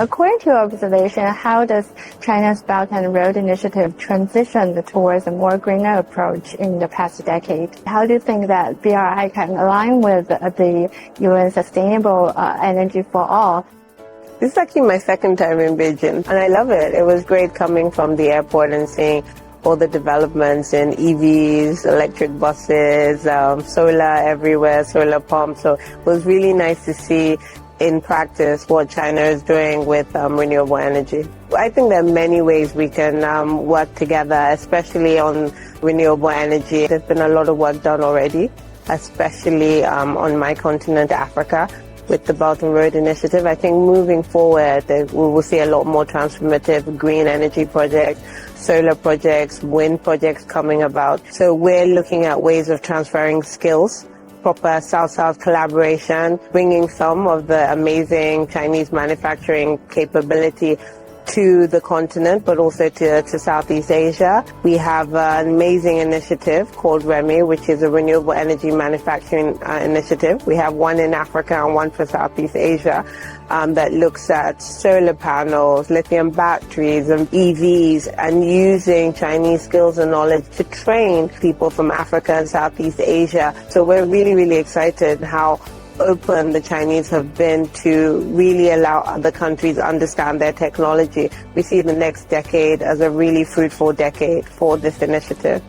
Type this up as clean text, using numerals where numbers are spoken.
According to your observation, how does China's Belt and Road Initiative transition towards a more greener approach in the past decade? How do you think that BRI can align with the UN Sustainable Energy for All? This is actually my second time in Beijing, and I love it. It was great coming from the airport and seeing all the developments in EVs, electric buses, solar everywhere, solar pumps. So it was really nice to see in practice what China is doing with renewable energy. I think there are many ways we can work together, especially on renewable energy. There's been a lot of work done already, especially on my continent, Africa, with the Belt and Road Initiative. I think moving forward, we will see a lot more transformative green energy projects, solar projects, wind projects coming about. So we're looking at ways of transferring skills, proper South-South collaboration, bringing some of the amazing Chinese manufacturing capability to the continent, but also to Southeast Asia. We have an amazing initiative called REMI, which is a renewable energy manufacturing initiative. We have one in Africa and one for Southeast Asia that looks at solar panels, lithium batteries and EVs, and using Chinese skills and knowledge to train people from Africa and Southeast Asia. So we're really, really excited how open the Chinese have been to really allow other countries to understand their technology. We see the next decade as a really fruitful decade for this initiative.